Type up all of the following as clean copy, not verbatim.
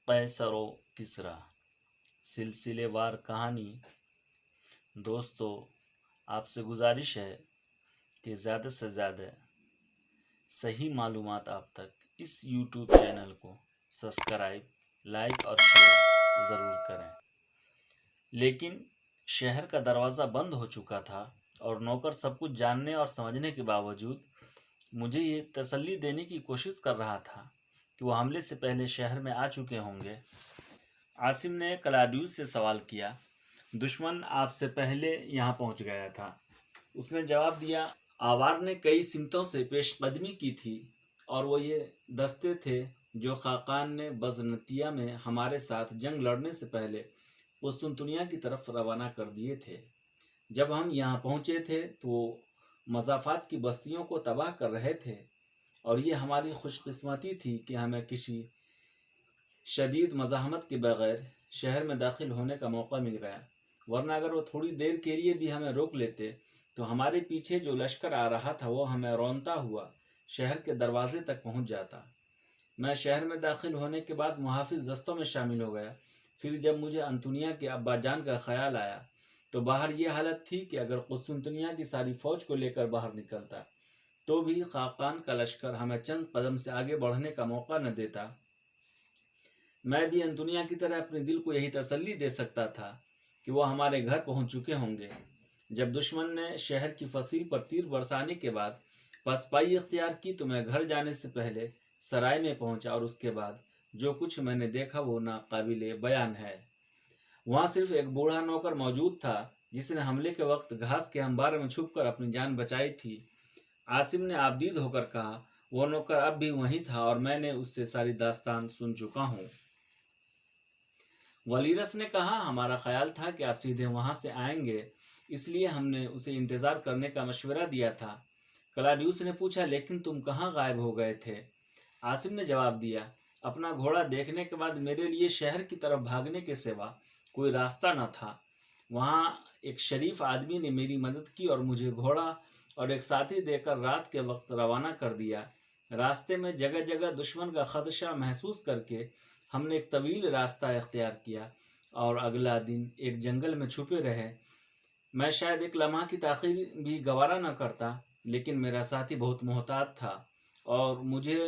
قیصر و کسریٰ سلسلے وار کہانی۔ دوستو، آپ سے گزارش ہے کہ زیادہ سے زیادہ صحیح معلومات آپ تک اس یوٹیوب چینل کو سبسکرائب، لائک اور شیئر ضرور کریں۔ لیکن شہر کا دروازہ بند ہو چکا تھا اور نوکر سب کچھ جاننے اور سمجھنے کے باوجود مجھے یہ تسلی دینے کی کوشش کر رہا تھا کہ وہ حملے سے پہلے شہر میں آ چکے ہوں گے۔ عاصم نے کلاڈیوس سے سوال کیا، دشمن آپ سے پہلے یہاں پہنچ گیا تھا؟ اس نے جواب دیا، آوار نے کئی سمتوں سے پیش قدمی کی تھی اور وہ یہ دستے تھے جو خاقان نے بزنطیہ میں ہمارے ساتھ جنگ لڑنے سے پہلے قسطنطنیہ کی طرف روانہ کر دیے تھے۔ جب ہم یہاں پہنچے تھے تو وہ مضافات کی بستیوں کو تباہ کر رہے تھے، اور یہ ہماری خوش قسمتی تھی کہ ہمیں کسی شدید مزاحمت کے بغیر شہر میں داخل ہونے کا موقع مل گیا، ورنہ اگر وہ تھوڑی دیر کے لیے بھی ہمیں روک لیتے تو ہمارے پیچھے جو لشکر آ رہا تھا وہ ہمیں رونتا ہوا شہر کے دروازے تک پہنچ جاتا۔ میں شہر میں داخل ہونے کے بعد محافظ دستوں میں شامل ہو گیا۔ پھر جب مجھے انطونیہ کے ابا جان کا خیال آیا تو باہر یہ حالت تھی کہ اگر قسطنطنیہ کی ساری فوج کو لے کر باہر نکلتا تو بھی خاقان کا لشکر ہمیں چند قدم سے آگے بڑھنے کا موقع نہ دیتا۔ میں بھی انطونیہ کی طرح اپنے دل کو یہی تسلی دے سکتا تھا کہ وہ ہمارے گھر پہنچ چکے ہوں گے۔ جب دشمن نے شہر کی فصیل پر تیر برسانے کے بعد پسپائی اختیار کی تو میں گھر جانے سے پہلے سرائے میں پہنچا، اور اس کے بعد جو کچھ میں نے دیکھا وہ ناقابل بیان ہے۔ وہاں صرف ایک بوڑھا نوکر موجود تھا جس نے حملے کے وقت گھاس کے انبار میں چھپ کر اپنی جان بچائی تھی۔ عاصم نے آبدید ہو کر کہا، وہ نوکر اب بھی وہیں تھا اور میں نے اس سے ساری داستان سن چکا ہوں۔ ولیرس نے کہا، ہمارا خیال تھا کہ آپ سیدھے وہاں سے آئیں گے، اس لیے ہم نے اسے انتظار کرنے کا مشورہ دیا تھا۔ کلاڈیوس نے پوچھا، لیکن تم کہاں غائب ہو گئے تھے؟ عاصم نے جواب دیا، اپنا گھوڑا دیکھنے کے بعد میرے لیے شہر کی طرف بھاگنے کے سوا کوئی راستہ نہ تھا۔ وہاں ایک شریف آدمی نے میری مدد کی اور مجھے گھوڑا اور ایک ساتھی دے کر رات کے وقت روانہ کر دیا۔ راستے میں جگہ جگہ دشمن کا خدشہ محسوس کر کے ہم نے ایک طویل راستہ اختیار کیا اور اگلا دن ایک جنگل میں چھپے رہے۔ میں شاید ایک لمحہ کی تاخیر بھی گوارا نہ کرتا، لیکن میرا ساتھی بہت محتاط تھا اور مجھے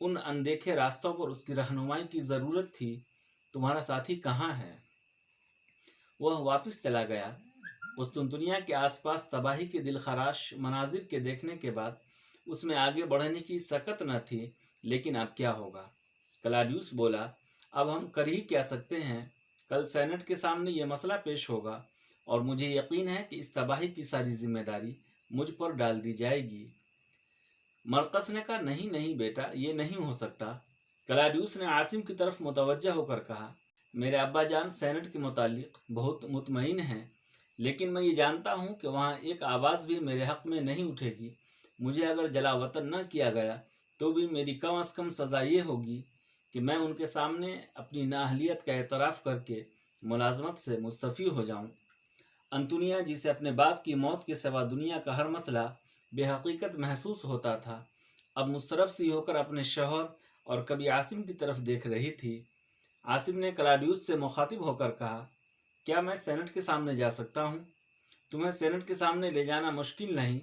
ان اندیکھے راستوں پر اس کی رہنمائی کی ضرورت تھی۔ تمہارا ساتھی کہاں ہے؟ وہ واپس چلا گیا۔ قسطنطنیہ کے آس پاس تباہی کے دلخراش مناظر کے دیکھنے کے بعد اس میں آگے بڑھنے کی سکت نہ تھی، لیکن اب کیا ہوگا؟ کلاڈیوس بولا، اب ہم کر ہی کیا سکتے ہیں؟ کل سینٹ کے سامنے یہ مسئلہ پیش ہوگا اور مجھے یقین ہے کہ اس تباہی کی ساری ذمہ داری مجھ پر ڈال دی جائے گی۔ مرقس نے کہا، نہیں نہیں بیٹا، یہ نہیں ہو سکتا۔ کلاڈیوس نے عاصم کی طرف متوجہ ہو کر کہا، میرے ابا جان سینٹ کے متعلق بہت مطمئن ہیں، لیکن میں یہ جانتا ہوں کہ وہاں ایک آواز بھی میرے حق میں نہیں اٹھے گی۔ مجھے اگر جلا وطن نہ کیا گیا تو بھی میری کم از کم سزا یہ ہوگی کہ میں ان کے سامنے اپنی نااہلیت کا اعتراف کر کے ملازمت سے مستعفی ہو جاؤں۔ انطونیہ، جسے اپنے باپ کی موت کے سوا دنیا کا ہر مسئلہ بے حقیقت محسوس ہوتا تھا، اب مضطرب سی ہو کر اپنے شوہر اور کبھی عاصم کی طرف دیکھ رہی تھی۔ عاصم نے کلاڈیوس سے مخاطب ہو کر کہا، کیا میں سینٹ کے سامنے جا سکتا ہوں؟ تمہیں سینٹ کے سامنے لے جانا مشکل نہیں،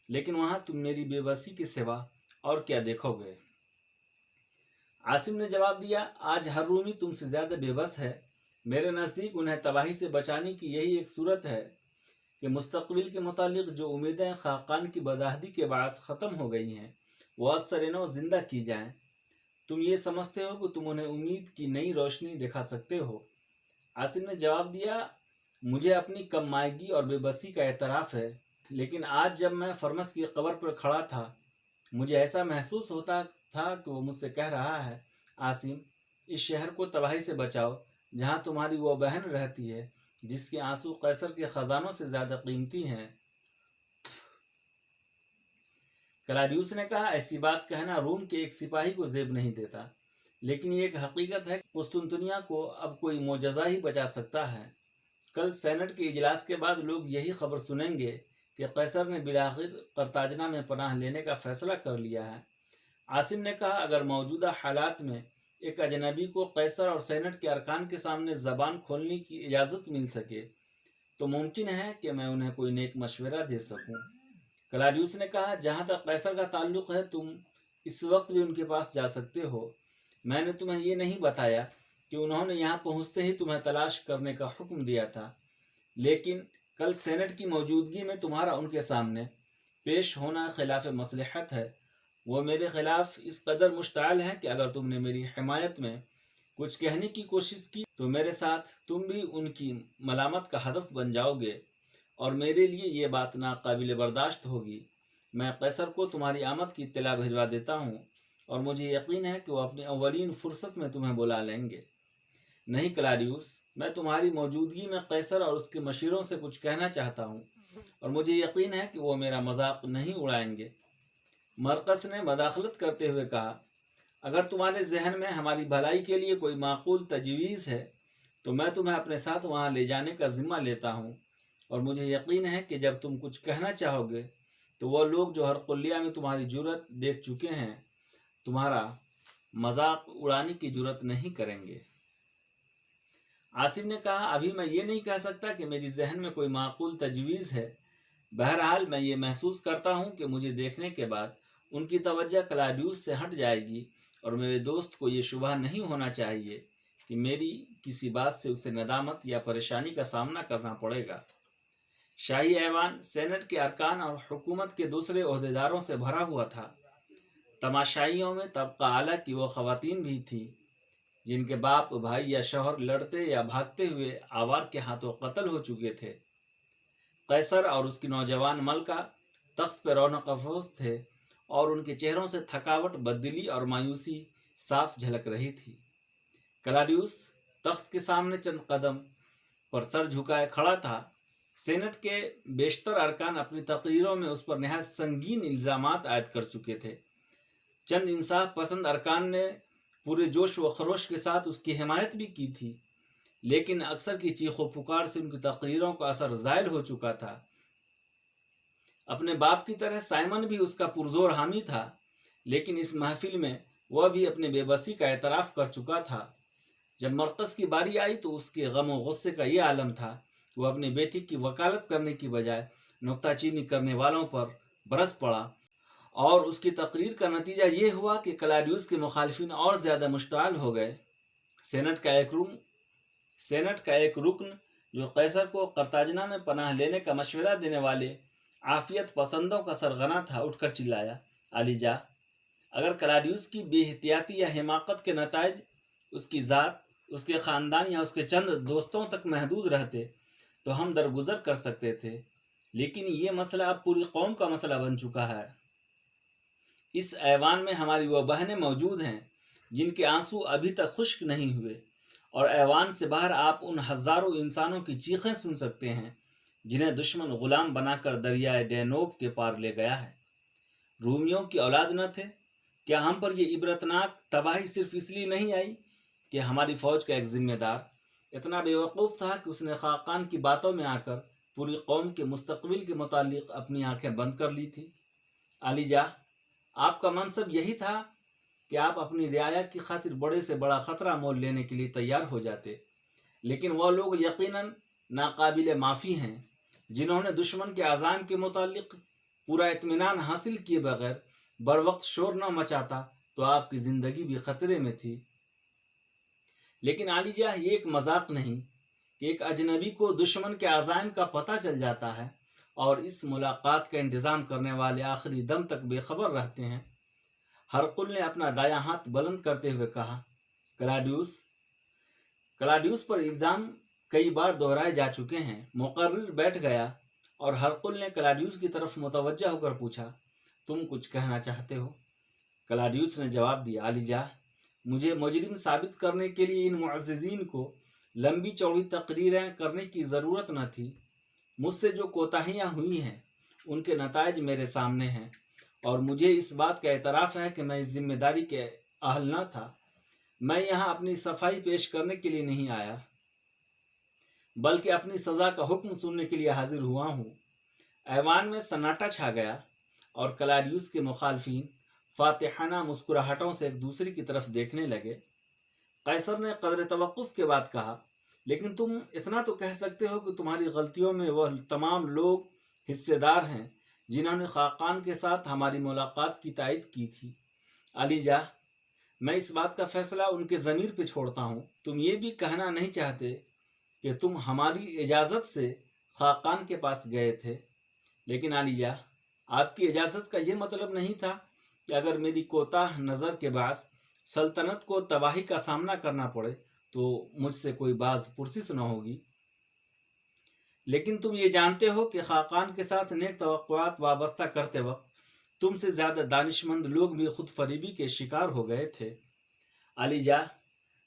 لیکن وہاں تم میری بے بسی کے سوا اور کیا دیکھو گے؟ عاصم نے جواب دیا، آج ہر رومی تم سے زیادہ بے بس ہے۔ میرے نزدیک انہیں تباہی سے بچانے کی یہی ایک صورت ہے کہ مستقبل کے متعلق جو امیدیں خاقان کی بداہدی کے باعث ختم ہو گئی ہیں وہ از سر نو زندہ کی جائیں۔ تم یہ سمجھتے ہو کہ تم انہیں امید کی نئی روشنی دکھا سکتے ہو؟ عاصم نے جواب دیا، مجھے اپنی کم مائگی اور بے بسی کا اعتراف ہے، لیکن آج جب میں فرمس کی قبر پر کھڑا تھا مجھے ایسا محسوس ہوتا تھا کہ وہ مجھ سے کہہ رہا ہے، عاصم، اس شہر کو تباہی سے بچاؤ جہاں تمہاری وہ بہن رہتی ہے جس کے آنسو قیصر کے خزانوں سے زیادہ قیمتی ہیں۔ کلاڈیوس نے کہا، ایسی بات کہنا روم کے ایک سپاہی کو زیب نہیں دیتا، لیکن یہ ایک حقیقت ہے کہ قسطنطنیہ کو اب کوئی معجزہ ہی بچا سکتا ہے۔ کل سینٹ کے اجلاس کے بعد لوگ یہی خبر سنیں گے کہ قیصر نے بالآخر قرطاجنہ میں پناہ لینے کا فیصلہ کر لیا ہے۔ عاصم نے کہا، اگر موجودہ حالات میں ایک اجنبی کو قیصر اور سینٹ کے ارکان کے سامنے زبان کھولنے کی اجازت مل سکے تو ممکن ہے کہ میں انہیں کوئی نیک مشورہ دے سکوں۔ کلاڈیوس نے کہا، جہاں تک قیصر کا تعلق ہے تم اس وقت بھی ان کے پاس جا سکتے ہو۔ میں نے تمہیں یہ نہیں بتایا کہ انہوں نے یہاں پہنچتے ہی تمہیں تلاش کرنے کا حکم دیا تھا، لیکن کل سینٹ کی موجودگی میں تمہارا ان کے سامنے پیش ہونا خلاف مصلحت ہے۔ وہ میرے خلاف اس قدر مشتعل ہے کہ اگر تم نے میری حمایت میں کچھ کہنے کی کوشش کی تو میرے ساتھ تم بھی ان کی ملامت کا ہدف بن جاؤ گے، اور میرے لیے یہ بات ناقابل برداشت ہوگی۔ میں قیصر کو تمہاری آمد کی اطلاع بھجوا دیتا ہوں، اور مجھے یقین ہے کہ وہ اپنی اولین فرصت میں تمہیں بلا لیں گے۔ نہیں کلاڈیوس، میں تمہاری موجودگی میں قیصر اور اس کے مشیروں سے کچھ کہنا چاہتا ہوں، اور مجھے یقین ہے کہ وہ میرا مذاق نہیں اڑائیں گے۔ مرقس نے مداخلت کرتے ہوئے کہا، اگر تمہارے ذہن میں ہماری بھلائی کے لیے کوئی معقول تجویز ہے تو میں تمہیں اپنے ساتھ وہاں لے جانے کا ذمہ لیتا ہوں، اور مجھے یقین ہے کہ جب تم کچھ کہنا چاہو گے تو وہ لوگ جو ہرقلیہ میں تمہاری جرت دیکھ چکے ہیں تمہارا مذاق اڑانے کی جرت نہیں کریں گے۔ عاصم نے کہا، ابھی میں یہ نہیں کہہ سکتا کہ میری ذہن میں کوئی معقول تجویز ہے۔ بہرحال میں یہ محسوس کرتا ہوں کہ مجھے دیکھنے کے بعد ان کی توجہ کلاڈیوس سے ہٹ جائے گی، اور میرے دوست کو یہ شبہ نہیں ہونا چاہیے کہ میری کسی بات سے اسے ندامت یا پریشانی کا سامنا کرنا پڑے گا۔ شاہی ایوان سینٹ کے ارکان اور حکومت کے دوسرے عہدیداروں سے بھرا ہوا تھا۔ تماشائیوں میں طبقہ اعلیٰ کی وہ خواتین بھی تھیں جن کے باپ، بھائی یا شوہر لڑتے یا بھاگتے ہوئے آوار کے ہاتھوں قتل ہو چکے تھے۔ قیصر اور اس کی نوجوان ملکہ تخت پہ رونق افروز تھے، اور ان کے چہروں سے تھکاوٹ، بددلی اور مایوسی صاف جھلک رہی تھی۔ کلاڈیوس تخت کے سامنے چند قدم پر سر جھکائے کھڑا تھا۔ سینٹ کے بیشتر ارکان اپنی تقریروں میں اس پر نہایت سنگین الزامات عائد کر چکے تھے۔ چند انصاف پسند ارکان نے پورے جوش و خروش کے ساتھ اس کی حمایت بھی کی تھی، لیکن اکثر کی چیخ و پکار سے ان کی تقریروں کا اثر زائل ہو چکا تھا۔ اپنے باپ کی طرح سائمن بھی اس کا پرزور حامی تھا، لیکن اس محفل میں وہ بھی اپنے بے بسی کا اعتراف کر چکا تھا۔ جب مرقس کی باری آئی تو اس کے غم و غصے کا یہ عالم تھا کہ وہ اپنی بیٹی کی وکالت کرنے کی بجائے نکتہ چینی کرنے والوں پر برس پڑا، اور اس کی تقریر کا نتیجہ یہ ہوا کہ کلاڈیوس کے مخالفین اور زیادہ مشتعل ہو گئے۔ سینٹ کا ایک رکن جو قیصر کو قرطاجنہ میں پناہ لینے کا مشورہ دینے والے عافیت پسندوں کا سرغنہ تھا، اٹھ کر چلایا، علیجا، اگر کلاڈیوس کی بے احتیاطی یا حماقت کے نتائج اس کی ذات، اس کے خاندان یا اس کے چند دوستوں تک محدود رہتے تو ہم درگزر کر سکتے تھے، لیکن یہ مسئلہ اب پوری قوم کا مسئلہ بن چکا ہے۔ اس ایوان میں ہماری وہ بہنیں موجود ہیں جن کے آنسو ابھی تک خشک نہیں ہوئے، اور ایوان سے باہر آپ ان ہزاروں انسانوں کی چیخیں سن سکتے ہیں جنہیں دشمن غلام بنا کر دریائے ڈینوب کے پار لے گیا ہے۔ رومیوں کی اولاد نہ تھے؟ کیا ہم پر یہ عبرتناک تباہی صرف اس لیے نہیں آئی کہ ہماری فوج کا ایک ذمہ دار اتنا بے وقوف تھا کہ اس نے خاقان کی باتوں میں آ کر پوری قوم کے مستقبل کے متعلق اپنی آنکھیں بند کر لی تھی؟ علیجا، آپ کا منصب یہی تھا کہ آپ اپنی رعایا کی خاطر بڑے سے بڑا خطرہ مول لینے کے لیے تیار ہو جاتے، لیکن وہ لوگ یقیناً ناقابل معافی ہیں جنہوں نے دشمن کے عزائم کے متعلق پورا اطمینان حاصل کیے بغیر بروقت شور نہ مچاتا تو آپ کی زندگی بھی خطرے میں تھی۔ لیکن علیجا، یہ ایک مذاق نہیں کہ ایک اجنبی کو دشمن کے عزائم کا پتہ چل جاتا ہے اور اس ملاقات کا انتظام کرنے والے آخری دم تک بے خبر رہتے ہیں۔ ہرقل نے اپنا دایاں ہاتھ بلند کرتے ہوئے کہا، کلاڈیوس پر الزام کئی بار دہرائے جا چکے ہیں۔ مقرر بیٹھ گیا اور ہرقل نے کلاڈیوس کی طرف متوجہ ہو کر پوچھا، تم کچھ کہنا چاہتے ہو؟ کلاڈیوس نے جواب دیا، علیجا، مجھے مجرم ثابت کرنے کے لیے ان معززین کو لمبی چوڑی تقریریں کرنے کی ضرورت نہ تھی۔ مجھ سے جو کوتاہیاں ہوئی ہیں ان کے نتائج میرے سامنے ہیں، اور مجھے اس بات کا اعتراف ہے کہ میں اس ذمہ داری کے اہل نہ تھا۔ میں یہاں اپنی صفائی پیش کرنے کے لیے نہیں آیا بلکہ اپنی سزا کا حکم سننے کے لیے حاضر ہوا ہوں۔ ایوان میں سناٹا چھا گیا اور کلاڈیوس کے مخالفین فاتحانہ مسکراہٹوں سے ایک دوسرے کی طرف دیکھنے لگے۔ قیصر نے قدر توقف کے بعد کہا، لیکن تم اتنا تو کہہ سکتے ہو کہ تمہاری غلطیوں میں وہ تمام لوگ حصے دار ہیں جنہوں نے خاقان کے ساتھ ہماری ملاقات کی تائید کی تھی۔ علی جاہ، میں اس بات کا فیصلہ ان کے ضمیر پہ چھوڑتا ہوں۔ تم یہ بھی کہنا نہیں چاہتے کہ تم ہماری اجازت سے خاقان کے پاس گئے تھے، لیکن علی جاہ، آپ کی اجازت کا یہ مطلب نہیں تھا کہ اگر میری کوتاہ نظر کے باعث سلطنت کو تباہی کا سامنا کرنا پڑے تو مجھ سے کوئی باز پرسش نہ ہوگی۔ لیکن تم یہ جانتے ہو کہ خاقان کے ساتھ نیک توقعات وابستہ کرتے وقت تم سے زیادہ دانشمند لوگ بھی خود فریبی کے شکار ہو گئے تھے۔ علی جاہ،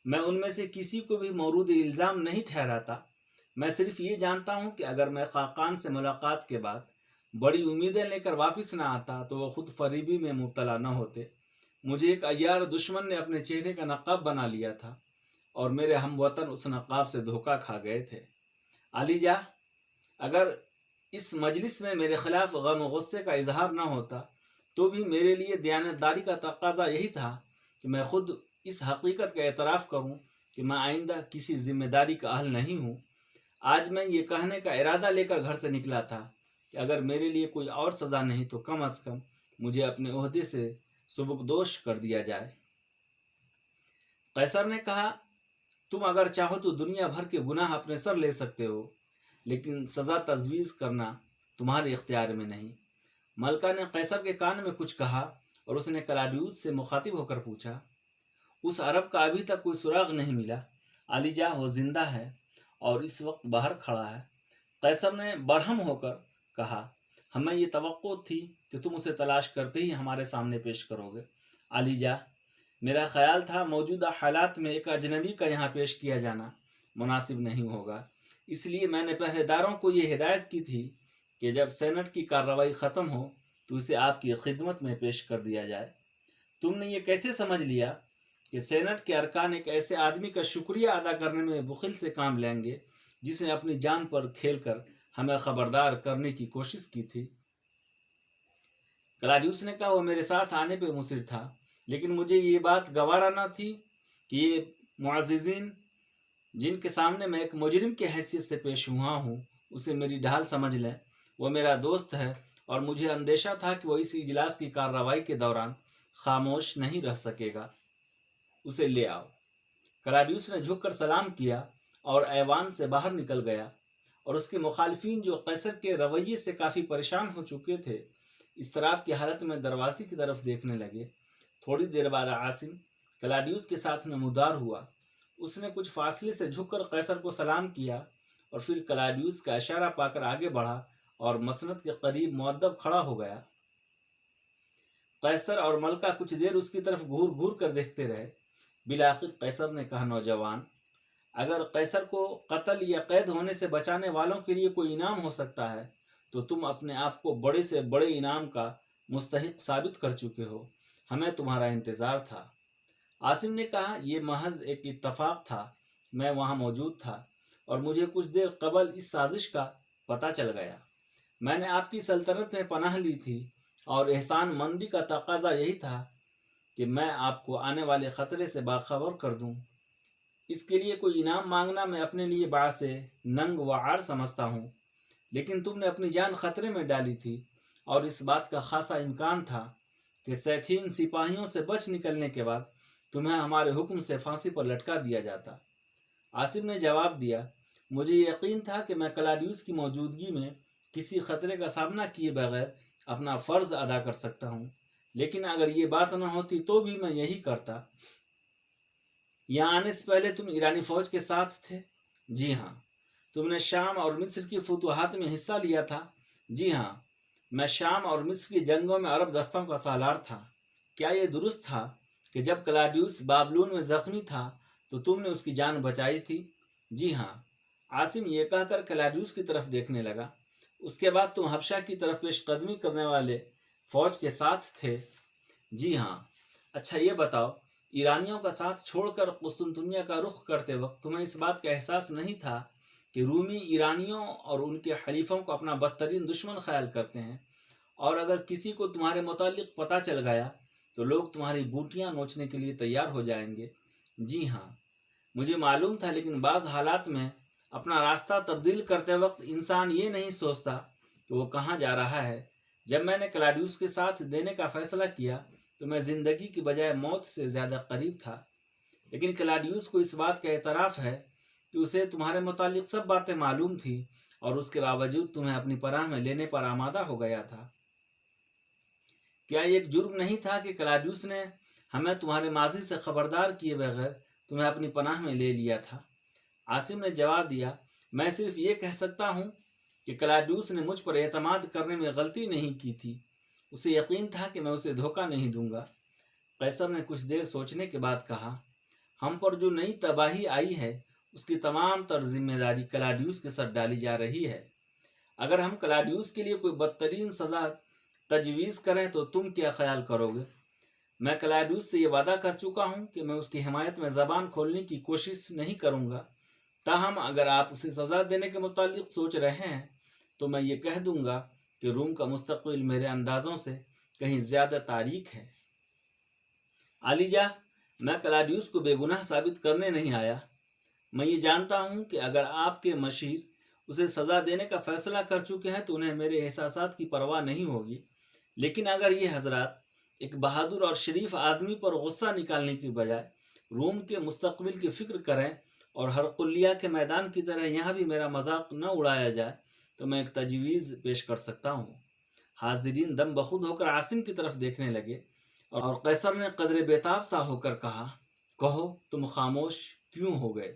میں ان میں سے کسی کو بھی مورود الزام نہیں ٹھہراتا، میں صرف یہ جانتا ہوں کہ اگر میں خاقان سے ملاقات کے بعد بڑی امیدیں لے کر واپس نہ آتا تو وہ خود فریبی میں مبتلا نہ ہوتے۔ مجھے ایک عیار دشمن نے اپنے چہرے کا نقاب بنا لیا تھا اور میرے ہم وطن اس نقاب سے دھوکہ کھا گئے تھے۔ علی جاہ، اگر اس مجلس میں میرے خلاف غم و غصے کا اظہار نہ ہوتا تو بھی میرے لیے دیانتداری کا تقاضا یہی تھا کہ میں خود اس حقیقت کا اعتراف کروں کہ میں آئندہ کسی ذمہ داری کا اہل نہیں ہوں۔ آج میں یہ کہنے کا ارادہ لے کر گھر سے نکلا تھا کہ اگر میرے لیے کوئی اور سزا نہیں تو کم از کم مجھے اپنے عہدے سے سبکدوش کر دیا جائے۔ قیصر نے کہا، تم اگر چاہو تو دنیا بھر کے گناہ اپنے سر لے سکتے ہو، لیکن سزا تجویز کرنا تمہارے اختیار میں نہیں۔ ملکہ نے قیصر کے کان میں کچھ کہا اور اس نے کلاڈیوس سے مخاطب ہو کر پوچھا، اس عرب کا ابھی تک کوئی سراغ نہیں ملا؟ علی جاہ، وہ زندہ ہے اور اس وقت باہر کھڑا ہے۔ قیصر نے برہم ہو کر کہا، ہمیں یہ توقع تھی کہ تم اسے تلاش کرتے ہی ہمارے سامنے پیش کرو گے۔ علی جاہ، میرا خیال تھا موجودہ حالات میں ایک اجنبی کا یہاں پیش کیا جانا مناسب نہیں ہوگا، اس لیے میں نے پہرے داروں کو یہ ہدایت کی تھی کہ جب سینٹ کی کارروائی ختم ہو تو اسے آپ کی خدمت میں پیش کر دیا جائے۔ تم نے یہ کیسے سمجھ لیا کہ سینٹ کے ارکان ایک ایسے آدمی کا شکریہ ادا کرنے میں بخل سے کام لیں گے جس نے اپنی جان پر کھیل کر ہمیں خبردار کرنے کی کوشش کی تھی؟ کلاڈیوس نے کہا، وہ میرے ساتھ آنے پہ مصر تھا، لیکن مجھے یہ بات گوارا نہ تھی کہ یہ معززین جن کے سامنے میں ایک مجرم کی حیثیت سے پیش ہوا ہوں اسے میری ڈھال سمجھ لیں۔ وہ میرا دوست ہے اور مجھے اندیشہ تھا کہ وہ اس اجلاس کی کارروائی کے دوران خاموش نہیں رہ سکے گا۔ اسے لے آؤ۔ کلاڈیوس نے جھک کر سلام کیا اور ایوان سے باہر نکل گیا، اور اس کے مخالفین جو قیصر کے رویے سے کافی پریشان ہو چکے تھے اضطراب کی حالت میں دروازے کی طرف دیکھنے لگے۔ تھوڑی دیر بعد عاصم کلاڈیوس کے ساتھ نمودار ہوا۔ اس نے کچھ فاصلے سے جھک کر قیصر کو سلام کیا اور پھر کلاڈیوس کا اشارہ پا کر آگے بڑھا اور مسند کے قریب مؤدب کھڑا ہو گیا۔ قیصر اور ملکہ کچھ دیر اس کی طرف گھور گھور کر دیکھتے رہے۔ بالآخر قیصر نے کہا، نوجوان، اگر قیصر کو قتل یا قید ہونے سے بچانے والوں کے لیے کوئی انعام ہو سکتا ہے تو تم اپنے آپ کو بڑے سے بڑے انعام کا مستحق ثابت کر چکے ہو۔ ہمیں تمہارا انتظار تھا۔ عاصم نے کہا، یہ محض ایک اتفاق تھا، میں وہاں موجود تھا اور مجھے کچھ دیر قبل اس سازش کا پتہ چل گیا۔ میں نے آپ کی سلطنت میں پناہ لی تھی اور احسان مندی کا تقاضا یہی تھا کہ میں آپ کو آنے والے خطرے سے باخبر کر دوں۔ اس کے لیے کوئی انعام مانگنا میں اپنے لیے باعث ننگ و عار سمجھتا ہوں، لیکن تم نے اپنی جان خطرے میں ڈالی تھی اور اس بات کا خاصا امکان تھا کہ سیتھین سپاہیوں سے بچ نکلنے کے بعد تمہیں ہمارے حکم سے پھانسی پر لٹکا دیا جاتا۔ عاصم نے جواب دیا، مجھے یقین تھا کہ میں کلاڈیوس کی موجودگی میں کسی خطرے کا سامنا کیے بغیر اپنا فرض ادا کر سکتا ہوں، لیکن اگر یہ بات نہ ہوتی تو بھی میں یہی کرتا۔ یہاں آنے سے پہلے تم ایرانی فوج کے ساتھ تھے؟ جی ہاں۔ تم نے شام اور مصر کی فتوحات میں حصہ لیا تھا؟ جی ہاں، میں شام اور مصر کی جنگوں میں عرب دستوں کا سالار تھا۔ کیا یہ درست تھا کہ جب کلاڈیوس بابلون میں زخمی تھا تو تم نے اس کی جان بچائی تھی؟ جی ہاں۔ عاصم یہ کہہ کر کلاڈیوس کی طرف دیکھنے لگا، اس کے بعد تم حبشہ کی طرف پیش قدمی کرنے والے فوج کے ساتھ تھے؟ جی ہاں۔ اچھا یہ بتاؤ، ایرانیوں کا ساتھ چھوڑ کر قسطنطنیہ کا رخ کرتے وقت تمہیں اس بات کا احساس نہیں تھا کہ رومی ایرانیوں اور ان کے حلیفوں کو اپنا بدترین دشمن خیال کرتے ہیں، اور اگر کسی کو تمہارے متعلق پتہ چل گیا تو لوگ تمہاری بوٹیاں نوچنے کے لیے تیار ہو جائیں گے؟ جی ہاں۔ مجھے معلوم تھا، لیکن بعض حالات میں اپنا راستہ تبدیل کرتے وقت انسان یہ نہیں سوچتا کہ وہ کہاں جا رہا ہے۔ جب میں نے کلاڈیوس کے ساتھ دینے کا فیصلہ کیا تو میں زندگی کی بجائے موت سے زیادہ قریب تھا، لیکن کلاڈیوس کو اس بات کا اعتراف ہے کہ اسے تمہارے متعلق سب باتیں معلوم تھی اور اس کے باوجود تمہیں اپنی پناہ میں لینے پر آمادہ ہو گیا تھا۔ کیا یہ ایک جرم نہیں تھا کہ کلاڈیوس نے ہمیں تمہارے ماضی سے خبردار کیے بغیر تمہیں اپنی پناہ میں لے لیا تھا؟ عاصم نے جواب دیا، میں صرف یہ کہہ سکتا ہوں کہ کلاڈیوس نے مجھ پر اعتماد کرنے میں غلطی نہیں کی تھی۔ اسے یقین تھا کہ میں اسے دھوکہ نہیں دوں گا۔ قیصر نے کچھ دیر سوچنے کے بعد کہا، ہم پر جو نئی تباہی آئی ہے اس کی تمام تر ذمہ داری کلاڈیوس کے سر ڈالی جا رہی ہے۔ اگر ہم کلاڈیوس کے لیے کوئی بدترین سزا تجویز کریں تو تم کیا خیال کرو گے؟ میں کلاڈیوس سے یہ وعدہ کر چکا ہوں کہ میں اس کی حمایت میں زبان کھولنے کی کوشش نہیں کروں گا، تاہم اگر آپ اسے سزا دینے کے متعلق سوچ رہے ہیں تو میں یہ کہہ دوں گا کہ روم کا مستقبل میرے اندازوں سے کہیں زیادہ تاریک ہے۔ عالیجہ، میں کلاڈیوس کو بے گناہ ثابت کرنے نہیں آیا۔ میں یہ جانتا ہوں کہ اگر آپ کے مشیر اسے سزا دینے کا فیصلہ کر چکے ہیں تو انہیں میرے احساسات کی پرواہ نہیں ہوگی، لیکن اگر یہ حضرات ایک بہادر اور شریف آدمی پر غصہ نکالنے کی بجائے روم کے مستقبل کی فکر کریں اور ہر قلیہ کے میدان کی طرح یہاں بھی میرا مذاق نہ اڑایا جائے تو میں ایک تجویز پیش کر سکتا ہوں۔ حاضرین دم بخود ہو کر عاصم کی طرف دیکھنے لگے اور قیصر نے قدر بیتاب سا ہو کر کہا، کہو تم خاموش کیوں ہو گئے؟